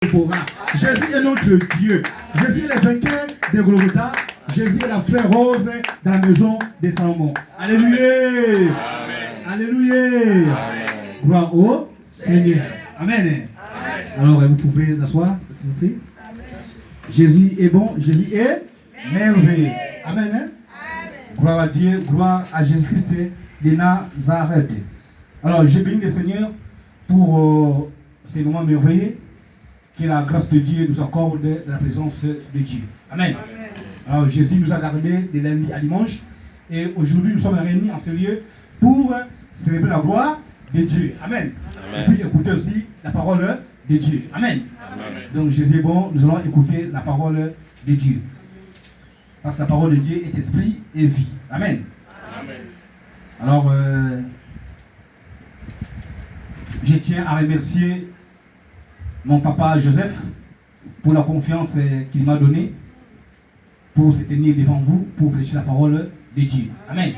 Jésus est notre Dieu. Jésus est le vainqueur de Golgotha. Jésus est la fleur rose dans la maison des Salomon. Alléluia. Alléluia. Gloire au Seigneur. Amen. Alors, vous pouvez vous asseoir, s'il vous plaît. Jésus est bon, Jésus est merveilleux. Amen. Gloire à Dieu, gloire à Jésus-Christ de Nazareth. Alors, je bénis le Seigneur pour ces moments merveilleux. Que la grâce de Dieu nous accorde de la présence de Dieu. Amen. Alors, Jésus nous a gardés de lundi à dimanche. Et aujourd'hui, nous sommes réunis en ce lieu pour célébrer la gloire de Dieu. Amen. Et puis écouter aussi la parole de Dieu. Amen. Donc, Jésus est bon, nous allons écouter la parole de Dieu. Parce que la parole de Dieu est esprit et vie. Amen. Alors, je tiens à remercier mon papa Joseph pour la confiance qu'il m'a donnée pour se tenir devant vous pour prêcher la parole de Dieu. Amen.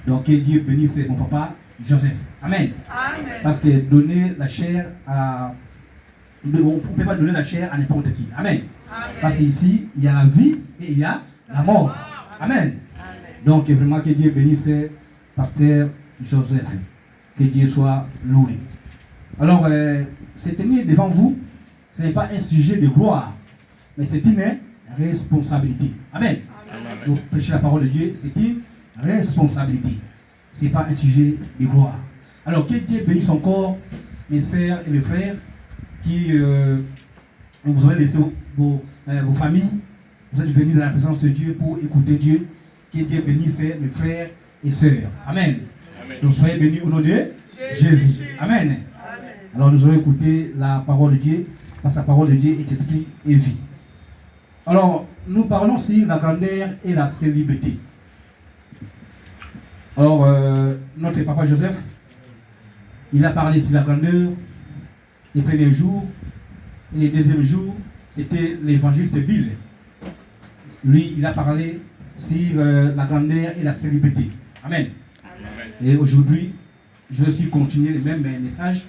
Donc que Dieu bénisse mon papa Joseph. Amen. Parce que donner la chair à... On ne peut pas donner la chair à n'importe qui. Amen. Parce qu'ici, il y a la vie et il y a la mort. Amen. Donc vraiment que Dieu bénisse pasteur Joseph. Que Dieu soit loué. Alors, se tenir devant vous, ce n'est pas un sujet de gloire, mais c'est une responsabilité. Amen. Donc, prêcher la parole de Dieu, c'est une responsabilité. Ce n'est pas un sujet de gloire. Alors, que Dieu bénisse encore mes sœurs et mes frères qui vous avez laissé vos familles. Vous êtes venus dans la présence de Dieu pour écouter Dieu. Que Dieu bénisse mes frères et sœurs. Amen. Donc, soyez bénis au nom de Jésus. Amen. Alors nous allons écouter la parole de Dieu, parce que la parole de Dieu est esprit et vie. Alors, nous parlons sur la grandeur et la célébrité. Alors, notre papa Joseph, il a parlé sur la grandeur les premiers jours, et les deuxièmes jours, c'était l'évangéliste Bill. Lui, il a parlé sur la grandeur et la célébrité. Amen. Et aujourd'hui, je vais aussi continuer le même message.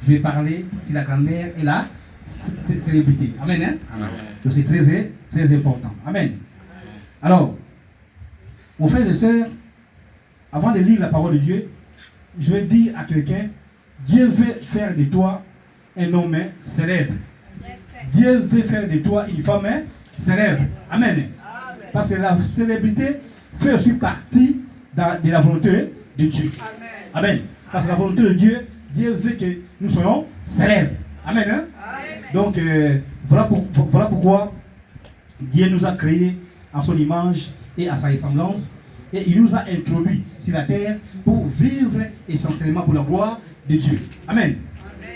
Je vais parler sur la grandeur et la célébrité. Amen. Hein? Amen. Donc c'est très important. Amen. Alors, mon frère et sœurs, avant de lire la parole de Dieu, je vais dire à quelqu'un, Dieu veut faire de toi un homme célèbre. Dieu veut faire de toi une femme célèbre. Amen. Parce que la célébrité fait aussi partie de la volonté de Dieu. Amen. Parce que la volonté de Dieu, Dieu veut que nous soyons célèbres. Amen. Hein? Donc, voilà pourquoi Dieu nous a créés à son image et à sa ressemblance. Et il nous a introduits sur la terre pour vivre essentiellement pour la gloire de Dieu. Amen.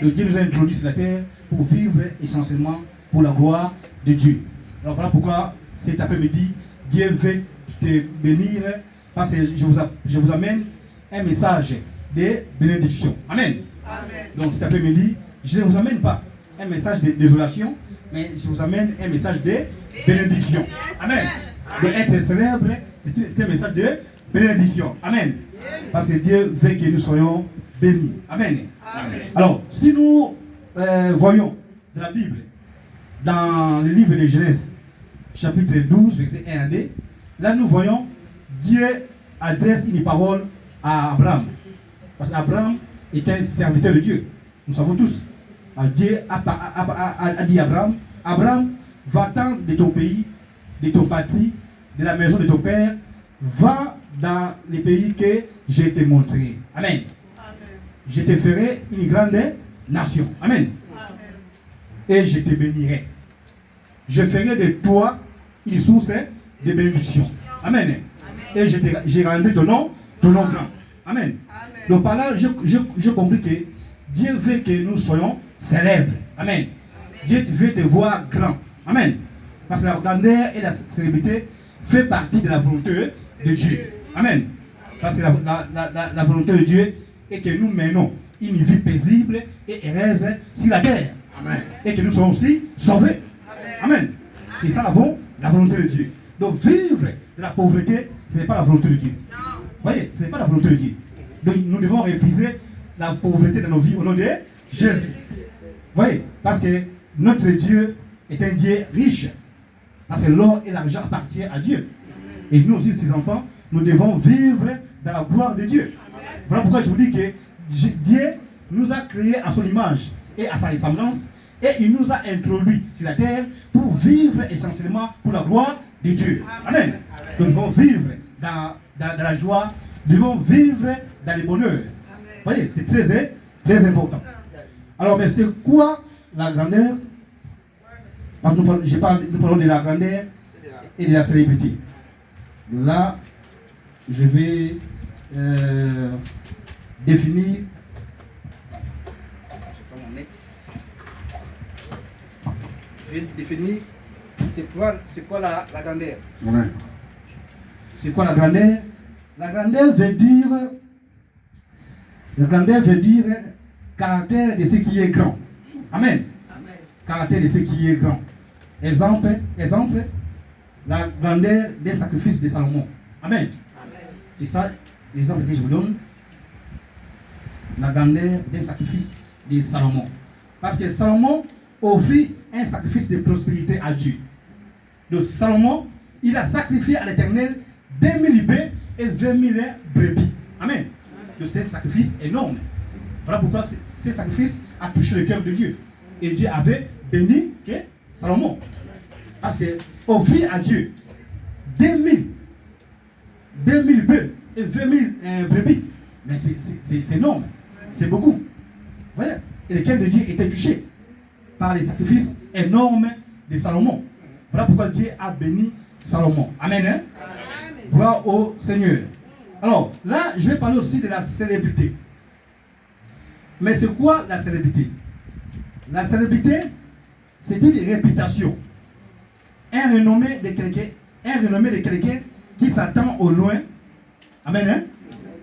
Donc, Dieu nous a introduits sur la terre pour vivre essentiellement pour la gloire de Dieu. Alors, voilà pourquoi cet après-midi, Dieu veut te bénir parce que je vous amène un message de bénédiction. Amen. Donc cet après-midi, je ne vous amène pas un message de désolation, mais je vous amène un message de bénédiction. Amen. Donc être célèbre, c'est un message de bénédiction. Amen. Parce que Dieu veut que nous soyons bénis. Amen. Alors, si nous voyons de la Bible, dans le livre de Genèse, chapitre 12, verset 1 à 2, là nous voyons Dieu adresse une parole à Abraham. Parce qu'Abraham est un serviteur de Dieu. Nous savons tous. Dieu a dit à Abraham, Abraham, va-t'en de ton pays, de ton patrie, de la maison de ton père, va dans les pays que je t'ai montré. Amen. Je te ferai une grande nation. Amen. Et je te bénirai. Je ferai de toi une source de bénédiction. Amen. Et je rendrai ton nom grand. Amen. Donc par là, je compris que Dieu veut que nous soyons célèbres. Amen. Dieu veut te voir grand. Amen. Parce que la grandeur et la célébrité fait partie de la volonté de Dieu. Amen. Parce que la volonté de Dieu est que nous menons une vie paisible et heureuse sur la terre. Amen. Et que nous soyons aussi sauvés. Amen. C'est ça la volonté de Dieu. Donc vivre de la pauvreté, ce n'est pas la volonté de Dieu. Vous voyez, ce n'est pas la volonté de Dieu. Donc nous devons refuser la pauvreté dans nos vies au nom de Jésus. Vous voyez, parce que notre Dieu est un Dieu riche. Parce que l'or et l'argent appartiennent à Dieu. Et nous aussi, ses enfants, nous devons vivre dans la gloire de Dieu. Voilà pourquoi je vous dis que Dieu nous a créés à son image et à sa ressemblance. Et il nous a introduits sur la terre pour vivre essentiellement pour la gloire de Dieu. Amen. Nous devons vivre dans la joie. Nous devons vivre dans le bonheur. Vous voyez, c'est très important. Alors, mais c'est quoi la grandeur? Nous parlons de la grandeur et de la célébrité. Là, je vais définir. Je vais définir c'est quoi la grandeur. Ouais. C'est quoi la grandeur? La grandeur veut dire caractère de ce qui est grand. Amen. Amen. Caractère de ce qui est grand. Exemple, la grandeur des sacrifices de Salomon. Amen. Amen. C'est ça l'exemple que je vous donne. La grandeur des sacrifices de Salomon. Parce que Salomon offrit un sacrifice de prospérité à Dieu. Donc Salomon, il a sacrifié à l'Éternel 2000 bœufs et 20 000 brebis. Amen. Donc c'est un sacrifice énorme. Voilà pourquoi ce sacrifice a touché le cœur de Dieu. Et Dieu avait béni Salomon. Parce que offrir à Dieu 2000 bœufs et 20 000 brebis, mais c'est énorme. C'est beaucoup. Vous voyez? Et le cœur de Dieu était touché par les sacrifices énormes de Salomon. Voilà pourquoi Dieu a béni Salomon. Amen. Hein? Gloire au Seigneur. Alors, là, je vais parler aussi de la célébrité. Mais c'est quoi la célébrité? La célébrité, c'est une réputation. Un renommé de quelqu'un qui s'attend au loin. Amen. Hein?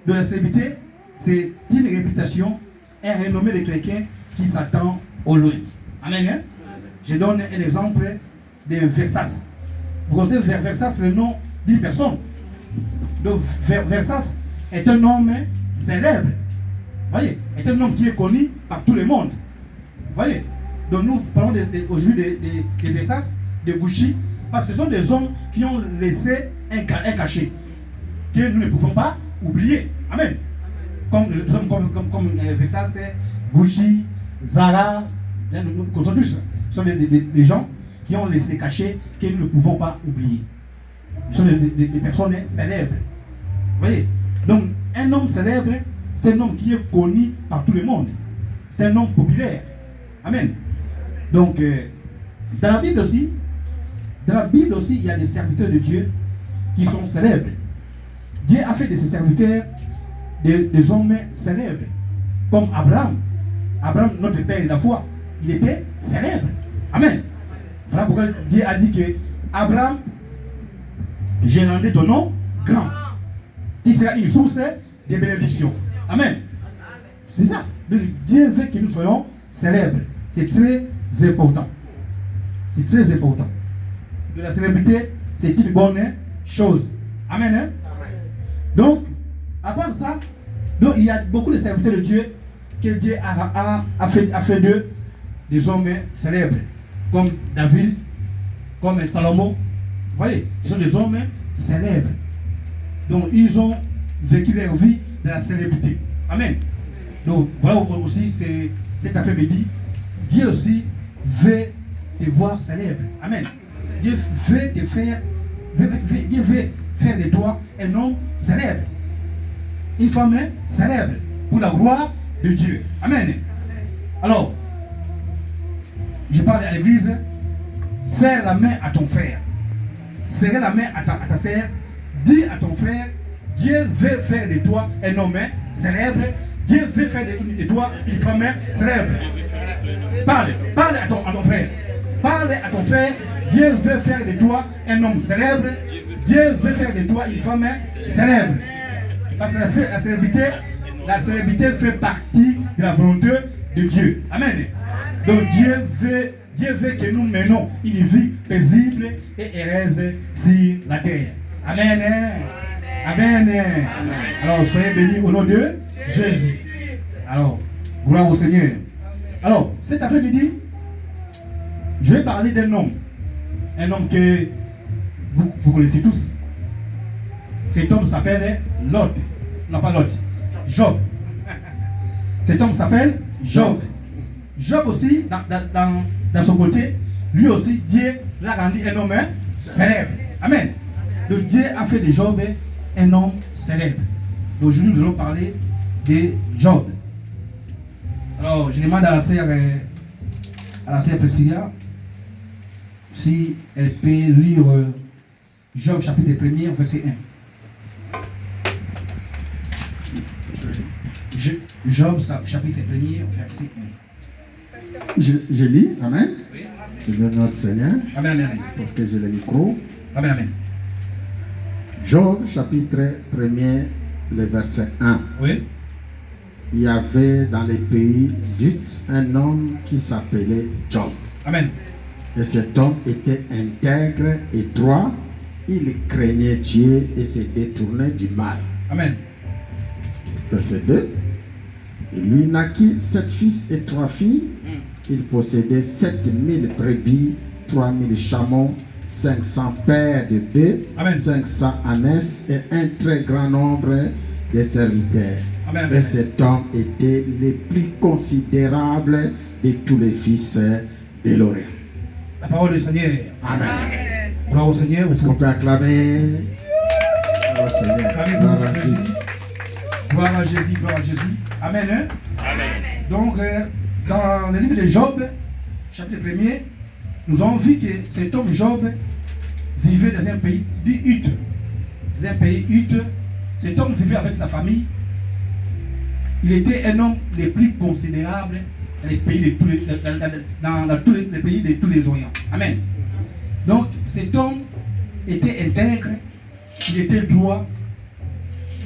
De la célébrité, c'est une réputation, un renommé de quelqu'un qui s'attend au loin. Amen. Hein? Je donne un exemple de Versace. Vous connaissez Versace, le nom d'une personne. Donc Versace est un homme célèbre. Vous voyez, est un homme qui est connu par tout le monde. Vous voyez. Donc nous parlons aujourd'hui de Versace, de Gucci, parce que ce sont des hommes qui ont laissé un cachet que nous ne pouvons pas oublier. Amen. Comme Versace, Gucci, Zara, nous connaissons tous. Ce sont des gens qui ont laissé des cachets que nous ne pouvons pas oublier. Ce sont des personnes célèbres. Vous voyez? Donc, un homme célèbre, c'est un homme qui est connu par tout le monde. C'est un homme populaire. Amen. Donc, dans la Bible aussi, il y a des serviteurs de Dieu qui sont célèbres. Dieu a fait de ces serviteurs des hommes célèbres. Comme Abraham. Abraham, notre père de la foi, il était célèbre. Amen. Voilà pourquoi Dieu a dit que Abraham, j'ai rendu ton nom grand, qui sera une source de bénédiction. Amen. C'est ça. Donc, Dieu veut que nous soyons célèbres. C'est très important. C'est très important. De la célébrité, c'est une bonne chose. Amen. Hein? Donc, à part ça, donc, il y a beaucoup de serviteurs de Dieu que Dieu a fait d'eux des hommes célèbres. Comme David, comme Salomon. Vous voyez, ils sont des hommes célèbres. Donc, ils ont vécu leur vie dans la célébrité. Amen. Donc, voilà aussi, cet après-midi, Dieu aussi veut te voir célèbre. Amen. Dieu veut te faire, Dieu veut faire de toi un homme célèbre. Une femme célèbre pour la gloire de Dieu. Amen. Alors, je parle à l'église, serre la main à ton frère. Serre la main à ta sœur. Dis à ton frère, Dieu veut faire de toi un homme célèbre. Dieu veut faire de toi une femme célèbre. Parle à ton frère. Parle à ton frère. Dieu veut faire de toi un homme célèbre. Dieu veut faire de toi une femme célèbre. Parce que la célébrité fait partie de la volonté de Dieu. Amen. Donc Dieu veut que nous menons une vie paisible et heureuse sur la terre. Amen. Amen. Alors soyez bénis au nom de Jésus. Alors, gloire au Seigneur. Alors, cet après-midi, Je vais parler d'un homme que vous connaissez tous. Cet homme s'appelle Lot. Non, pas Lot. Job. Cet homme s'appelle Job. Job aussi, dans son côté, lui aussi, Dieu l'a rendu un homme célèbre. Amen. Donc Dieu a fait de Job un homme célèbre. Donc aujourd'hui, nous allons parler de Job. Alors, je demande à la sœur Priscilla si elle peut lire Job chapitre 1er, verset 1. Job chapitre 1er, verset 1. Je lis, amen. Oui. Je veux notre Seigneur, Amen, amen, amen. parce que j'ai le micro. Amen, amen. Job chapitre 1er, le verset 1. Oui. Il y avait dans les pays d'Ut un homme qui s'appelait Job. Amen. Et cet homme était intègre et droit. Il craignait Dieu et se détournait du mal. Amen. Verset 2. Il lui naquit 7 fils et 3 filles. Il possédait 7000 brebis, 3000 chameaux, 500 paires de bœufs, Amen. 500 ânesses et un très grand nombre de serviteurs. Amen, amen, Et amen. cet homme était le plus considérable de tous les fils d'Élohim. La parole du Seigneur. Amen. Gloire au Seigneur. Est-ce qu'on peut acclamer? Gloire au Seigneur. Acclamez Gloire gloire à à Jésus. Jésus. Gloire à Jésus, gloire à Jésus. Amen. Hein? Donc, dans le livre de Job, chapitre 1er, nous avons vu que cet homme Job vivait dans un pays dit Ut. Dans un pays Ut, cet homme vivait avec sa famille. Il était un homme le plus considérable dans les pays de tous les, dans tous les pays de tous les Orients. Amen. Donc, cet homme était intègre, il était droit,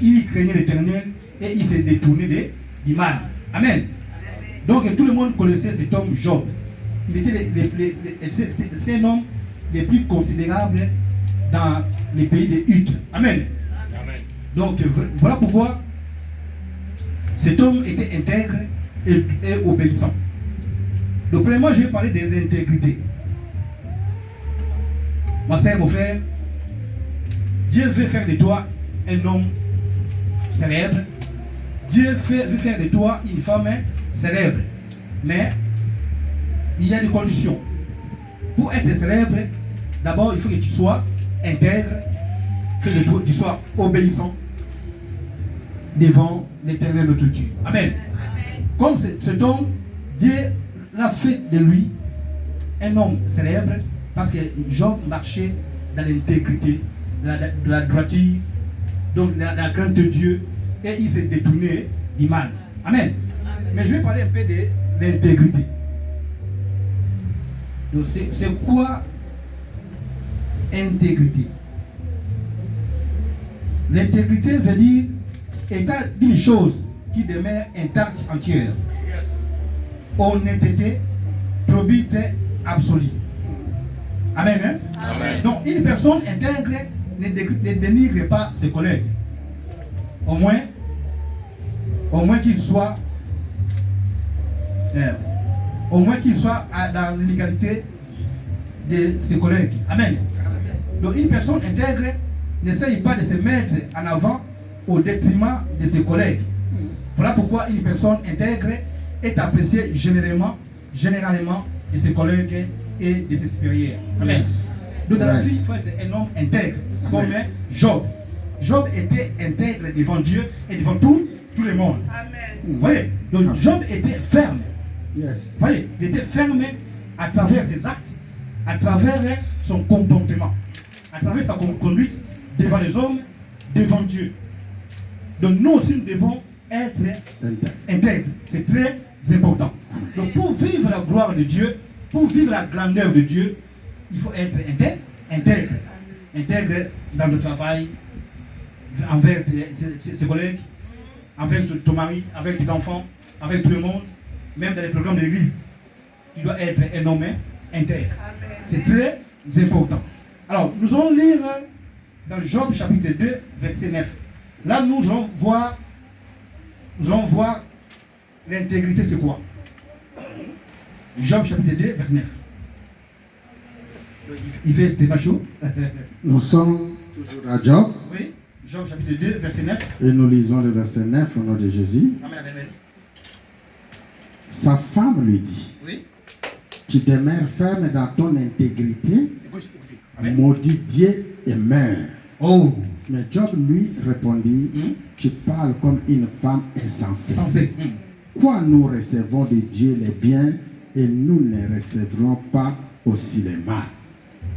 il craignait l'Éternel et il s'est détourné du mal. Amen. Donc, tout le monde connaissait cet homme Job. Il était c'est un homme le plus considérable dans les pays de Ut. Amen. Donc, voilà pourquoi cet homme était intègre et obéissant. Donc, premièrement, je vais parler de l'intégrité. Ma soeur, mon frère, Dieu veut faire de toi un homme célèbre. Dieu veut faire de toi une femme célèbre. Mais il y a des conditions. Pour être célèbre, d'abord, il faut que tu sois intègre, que tu sois obéissant devant l'Éternel notre Dieu. Amen. Comme cet homme, Dieu l'a fait de lui un homme célèbre parce que Job marchait dans l'intégrité, de la droiture, donc dans la crainte de Dieu, et il s'est détourné du mal. Amen. Mais je vais parler un peu de l'intégrité. Donc c'est quoi intégrité? L'intégrité veut dire état d'une chose qui demeure intacte entière. Honnêteté, probité absolue. Amen. Hein? Amen. Donc une personne intègre ne dénigre pas ses collègues. Au moins qu'il soit dans l'égalité de ses collègues. Amen. Donc une personne intègre n'essaye pas de se mettre en avant au détriment de ses collègues. Voilà pourquoi une personne intègre est appréciée généralement de ses collègues et de ses supérieurs. Amen. Donc dans la vie, il faut être un homme intègre, comme Job. Job était intègre devant Dieu et devant tout le monde. Amen. Vous voyez, donc Job était ferme. Yes. Vous voyez, il était ferme à travers ses actes, à travers son comportement, à travers sa conduite devant les hommes, devant Dieu. Donc nous aussi nous devons être intègres. C'est très important. Donc pour vivre la gloire de Dieu, pour vivre la grandeur de Dieu, il faut être intègre. Intègre dans le travail, envers ses collègues, avec ton mari, avec tes enfants, avec tout le monde, même dans les programmes de l'église. Tu dois être un homme intègre. C'est très important. Alors, nous allons lire dans Job chapitre 2, verset 9. Là, nous allons voir l'intégrité, c'est quoi? Job chapitre 2, verset 9. Il fait, c'était pas chaud. Nous sommes toujours à Job. Oui, Job chapitre 2, verset 9. Et nous lisons le verset 9 au nom de Jésus. Amen, amen. Sa femme lui dit, Oui. tu demeures ferme dans ton intégrité, Écoutez. Amen. maudit Dieu et meurs. Oh, Mais Job lui répondit, tu parles comme une femme insensée. sensé. Quoi nous recevons de Dieu les biens et nous ne recevrons pas aussi les mal.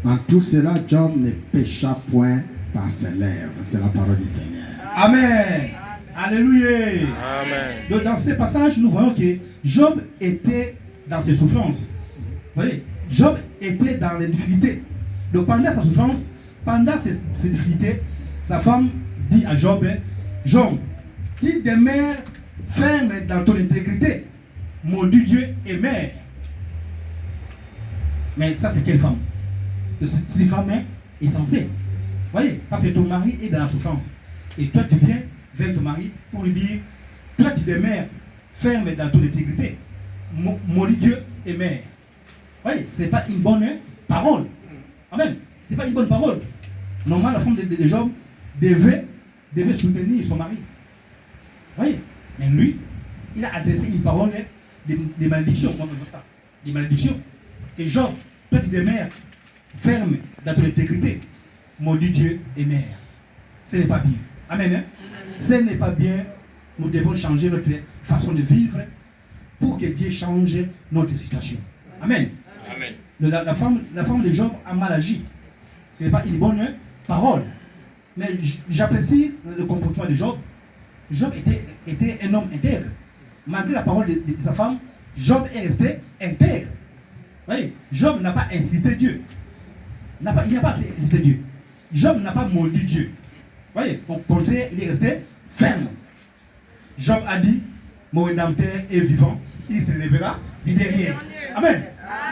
En tout cela, Job ne pécha point par ses lèvres. C'est la parole du Seigneur. Amen. Alléluia. Amen. Donc, dans ce passage, nous voyons que Job était dans ses souffrances. Vous voyez, Job était dans les difficultés. Donc pendant sa souffrance, pendant ces difficultés, sa femme dit à Job, Job, tu demeures ferme dans ton intégrité, maudit Dieu et mère. Mais ça, c'est quelle femme? C'est une femme insensée. Vous voyez, parce que ton mari est dans la souffrance. Et toi, tu viens vers ton mari pour lui dire, toi, tu demeures ferme dans ton intégrité, maudit Dieu et mère. Vous voyez, ce n'est pas une bonne parole. Amen. Ce n'est pas une bonne parole. Normalement, la femme de Job devait soutenir son mari. Vous voyez? Mais lui, il a adressé une parole de malédiction. Des malédictions. Et Job, toi tu demeures ferme dans ton intégrité, maudit Dieu et mère. Ce n'est pas bien. Amen. Hein? Ce n'est pas bien. Nous devons changer notre façon de vivre pour que Dieu change notre situation. Amen. Amen. La femme de Job a mal agi. Ce n'est pas une bonne parole. Mais j'apprécie le comportement de Job. Job était un homme intègre. Malgré la parole de sa femme, Job est resté intègre. Vous voyez, Job n'a pas insulté Dieu. Il n'a pas insulté Dieu. Job n'a pas maudit Dieu. Vous voyez, au contraire, il est resté ferme. Job a dit, mon rédempteur est vivant, il se lèvera du derrière. Amen.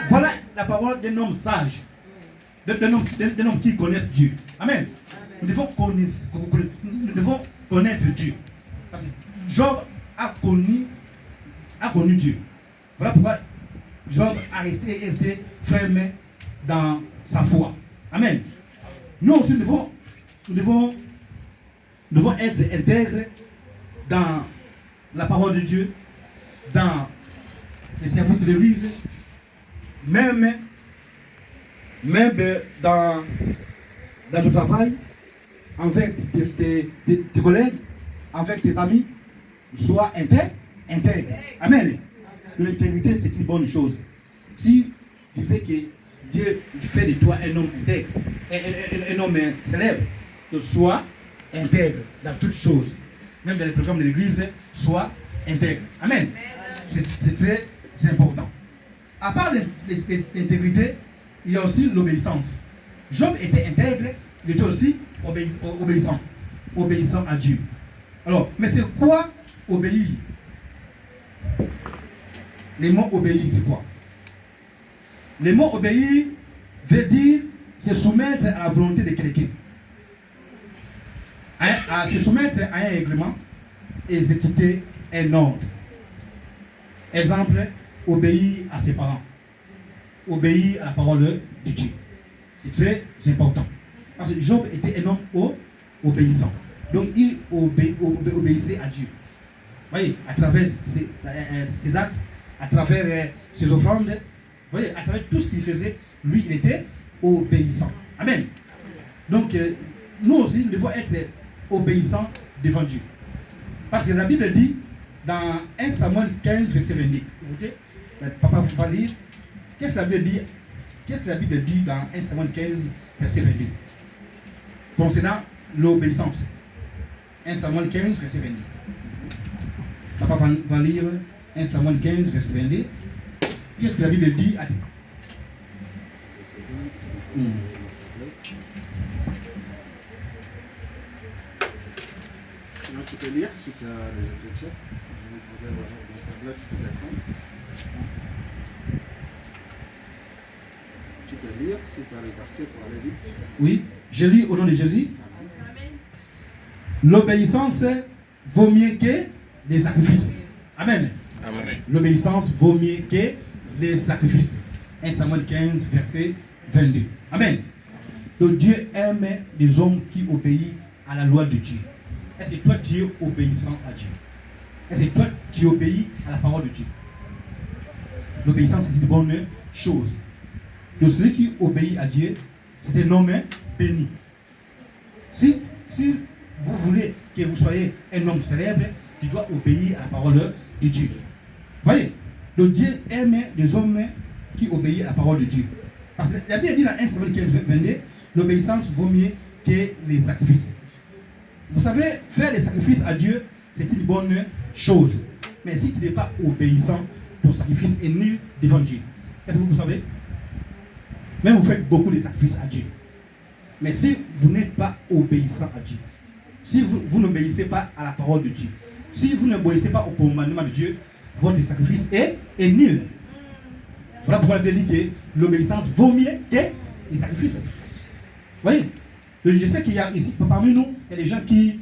Voilà la parole d'un homme sage, d'un homme qui connaît Dieu. Amen. Nous devons connaître Dieu. Parce que Job a connu Dieu. Voilà pourquoi Job a resté ferme dans sa foi. Amen. Nous aussi, nous devons être intègres dans la parole de Dieu, dans les services de l'Église, même dans ton travail, avec tes collègues, avec tes amis, sois intègre. Amen. L'intégrité, c'est une bonne chose. Si tu fais que Dieu fait de toi un homme intègre, un homme célèbre, sois intègre dans toutes choses. Même dans les programmes de l'Église, sois intègre. Amen. C'est très important. À part l'intégrité, il y a aussi l'obéissance. Job était intègre, il était aussi obéissant à Dieu. Alors, mais c'est quoi obéir? Le mot obéir, c'est quoi? Le mot obéir veut dire se soumettre à la volonté de quelqu'un. À se soumettre à un règlement, exécuter un ordre. Exemple, obéir à ses parents. Obéir à la parole de Dieu. C'est très important. Parce que Job était un homme obéissant. Donc il obéissait à Dieu. Vous voyez, à travers ses actes, à travers ses offrandes, vous voyez, à travers tout ce qu'il faisait, lui, il était obéissant. Amen. Donc, nous aussi, nous devons être obéissants devant Dieu. Parce que la Bible dit, dans 1 Samuel 15, verset 22, écoutez, papa va lire, qu'est-ce que la Bible dit dans 1 Samuel 15, verset 22, concernant l'obéissance. 1 Samuel 15, verset 22. Papa va lire 1 Samuel 15, verset 22. Qu'est-ce que la Bible dit à Sinon, tu peux lire si tu as les Écritures. Tu peux lire si tu as les versets pour aller vite. Oui, je lis au nom de Jésus. L'obéissance vaut mieux que les sacrifices. Amen. Amen. L'obéissance vaut mieux que les sacrifices. 1 Samuel 15, verset 22. Amen. Donc Dieu aime les hommes qui obéissent à la loi de Dieu. Est-ce que toi tu es obéissant à Dieu? Est-ce que toi tu obéis à la parole de Dieu? L'obéissance c'est une bonne chose. Donc celui qui obéit à Dieu, c'est un homme béni. Si vous voulez que vous soyez un homme célèbre, tu dois obéir à la parole de Dieu. Voyez, donc Dieu aime les hommes qui obéissent à la parole de Dieu. Parce que la Bible dit dans 1 Samuel 15, 22, l'obéissance vaut mieux que les sacrifices. Vous savez, faire des sacrifices à Dieu, c'est une bonne chose. Mais si tu n'es pas obéissant, ton sacrifice est nul devant Dieu. Est-ce que vous savez? Même vous faites beaucoup de sacrifices à Dieu. Mais si vous n'êtes pas obéissant à Dieu, si vous n'obéissez pas à la parole de Dieu, si vous n'obéissez pas au commandement de Dieu, votre sacrifice est nul. Voilà pourquoi la Bible dit que l'obéissance vaut mieux que les sacrifices. Vous voyez? Je sais qu'il y a ici, parmi nous, il y a des gens qui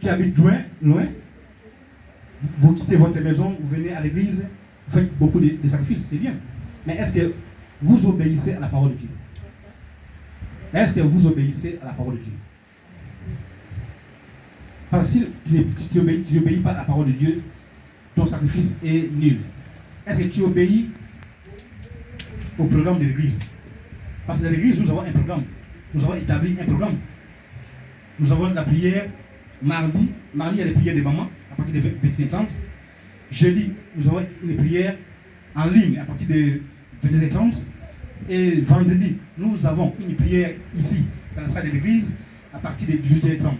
habitent loin. Vous quittez votre maison, vous venez à l'église, vous faites beaucoup de sacrifices, c'est bien. Mais est-ce que vous obéissez à la parole de Dieu? Est-ce que vous obéissez à la parole de Dieu? Parce que si tu n'obéis pas à la parole de Dieu, ton sacrifice est nul. Est-ce que tu obéis au programme de l'église? Parce que dans l'église, nous avons un programme. Nous avons établi un programme. Nous avons la prière mardi. Mardi, il y a les prières des mamans à partir de 21h30. Jeudi, nous avons une prière en ligne à partir de 22h30. Et vendredi, nous avons une prière ici, dans la salle de l'église, à partir de 18h30.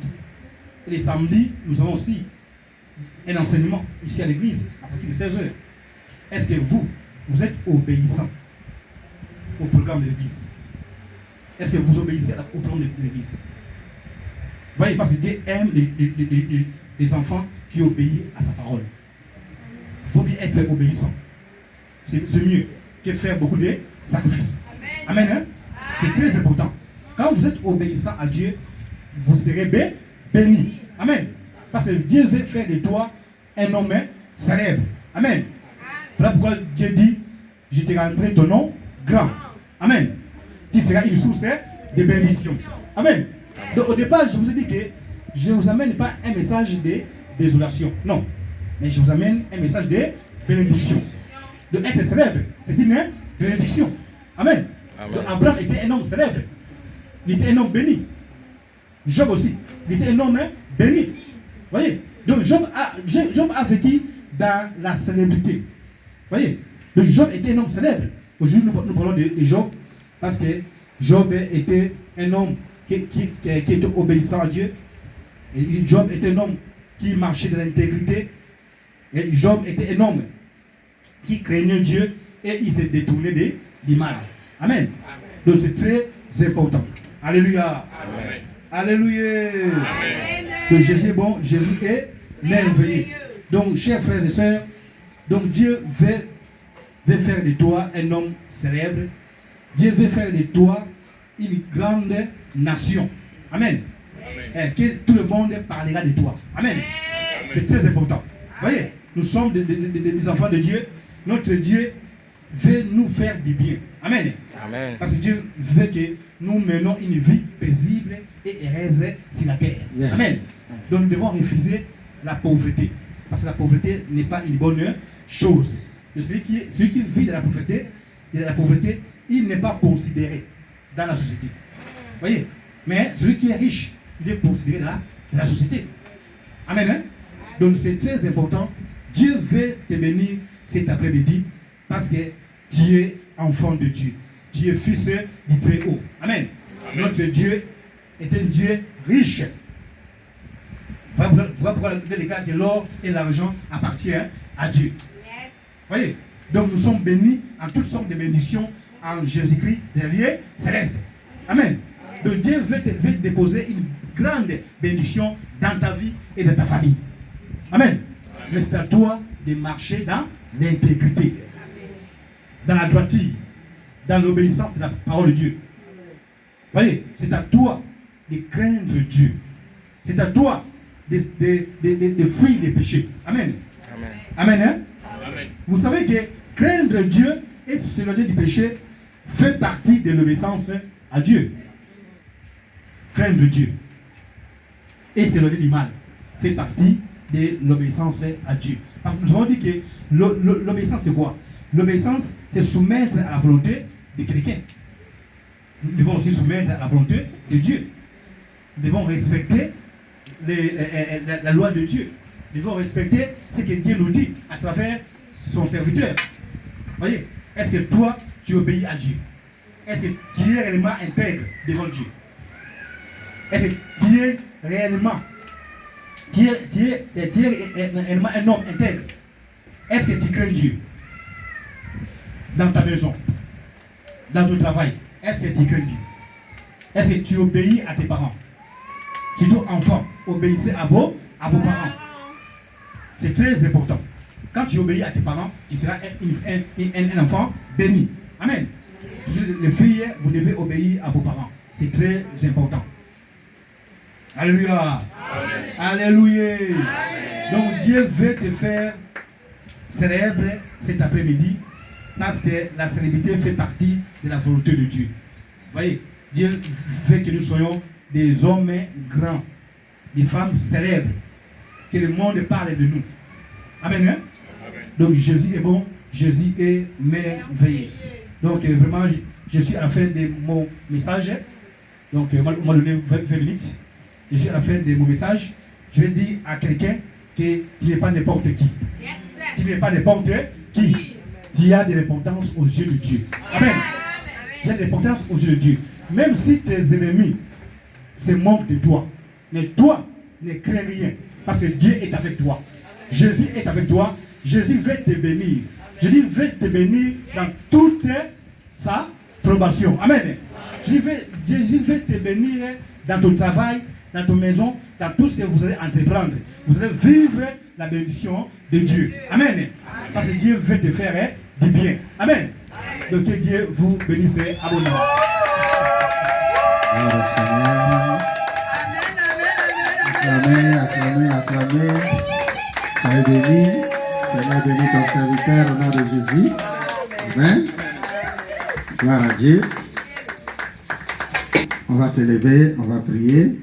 Et les samedis, nous avons aussi un enseignement ici à l'église, à partir de 16h. Est-ce que vous êtes obéissant au programme de l'église? Est-ce que vous obéissez au programme de l'église? Vous voyez, parce que Dieu aime les enfants qui obéissent à sa parole. Il faut bien être obéissant. C'est mieux que faire beaucoup de sacrifices. Amen. Hein? C'est très important. Quand vous êtes obéissant à Dieu, vous serez béni. Amen. Parce que Dieu veut faire de toi un homme célèbre. Amen. Voilà pourquoi Dieu dit, je te rendrai ton nom grand. Amen. Qui sera une source de bénédiction. Amen. Donc au départ, je vous ai dit que je ne vous amène pas un message de désolation. Non. Mais je vous amène un message de bénédiction. De être célèbre, c'est une bénédiction. Amen. Donc Abraham était un homme célèbre. Il était un homme béni. Job aussi. Il était un homme béni. Voyez. Donc Job a vécu dans la célébrité. Voyez. Donc Job était un homme célèbre. Aujourd'hui, nous parlons de Job parce que Job était un homme qui était obéissant à Dieu. Et Job était un homme qui marchait dans l'intégrité. Et Job était un homme qui craignait Dieu et il s'est détourné du mal. Amen. Donc c'est très important. Alléluia. Amen. Alléluia. Amen. Donc Jésus est bon, Jésus est merveilleux. Donc chers frères et sœurs, donc Dieu veut faire de toi un homme célèbre. Dieu veut faire de toi une grande nation. Amen. Amen. Que tout le monde parlera de toi. Amen. Amen. C'est très important. Vous voyez, nous sommes des enfants de Dieu. Notre Dieu veut nous faire du bien. Amen. Amen. Parce que Dieu veut que nous menons une vie paisible et heureuse sur la terre. Yes. Amen. Donc nous devons refuser la pauvreté. Parce que la pauvreté n'est pas une bonne chose. Celui qui vit de la pauvreté, il n'est pas considéré dans la société. Vous voyez? Mais celui qui est riche, il est considéré dans la société. Amen. Hein? Donc c'est très important. Dieu veut te bénir cet après-midi parce que tu es enfant de Dieu. Tu es fils du Très-Haut. Amen. Amen. Notre Dieu est un Dieu riche. Voilà pourquoi la Bible déclare que l'or et l'argent appartiennent à Dieu. Yes. Voyez? Donc nous sommes bénis en toutes sortes de bénédictions en Jésus-Christ, des lieux célestes. Amen. Donc Dieu veut déposer une grande bénédiction dans ta vie et dans ta famille. Amen. Amen. Mais c'est à toi de marcher dans l'intégrité, dans la droiture, dans l'obéissance de la parole de Dieu. Voyez, c'est à toi de craindre Dieu. C'est à toi de fuir les péchés. Amen. Amen. Amen, hein? Amen. Vous savez que craindre Dieu et s'éloigner du péché fait partie de l'obéissance à Dieu. Craindre Dieu et s'éloigner du mal fait partie de l'obéissance à Dieu. Parce que nous avons dit que l'obéissance c'est quoi? L'obéissance c'est soumettre à la volonté de quelqu'un. Nous devons aussi soumettre à la volonté de Dieu. Nous devons respecter la loi de Dieu. Nous devons respecter ce que Dieu nous dit à travers son serviteur. Voyez, est-ce que toi, tu obéis à Dieu? Est-ce que tu es réellement intègre devant Dieu? Est-ce que tu es réellement réellement un homme intègre? Est-ce que tu crains Dieu? Dans ta maison, dans ton travail, est-ce que tu crains Dieu? Est-ce que tu obéis à tes parents? Surtout enfants, obéissez à vos parents. C'est très important. Quand tu obéis à tes parents, tu seras un enfant béni. Amen. Les filles, vous devez obéir à vos parents. C'est très important. Alléluia. Amen. Alléluia. Amen. Donc Dieu veut te faire célèbre cet après-midi parce que la célébrité fait partie de la volonté de Dieu. Vous voyez, Dieu veut que nous soyons des hommes grands, des femmes célèbres, que le monde parle de nous. Amen. Hein? Amen. Donc Jésus est bon, Jésus est merveilleux. Donc vraiment, je suis à la fin de mon message. Donc on m'a donné 20 minutes. Je suis à la fin de mon message. Je vais dire à quelqu'un que tu n'es pas n'importe qui. Yes, tu n'es pas n'importe qui. Tu as de l'importance aux yeux de Dieu. Amen. Tu as de l'importance aux yeux de Dieu. Même si tes ennemis se moquent de toi, mais toi ne crains rien. Parce que Dieu est avec toi. Jésus est avec toi. Jésus veut te bénir. Jésus veut te bénir dans toute sa probation. Amen. Jésus veut te bénir dans ton travail, dans ton maison, dans tout ce que vous allez entreprendre. Vous allez vivre la bénédiction de Dieu. Amen. Parce que Dieu veut te faire du bien. Amen. Donc que Dieu vous bénisse abondamment. Acclamez, acclamez, acclamez. Soyez bénis. Seigneur, bénis ton serviteur au nom de Jésus. Amen. Gloire à Dieu. On va se lever, on va prier.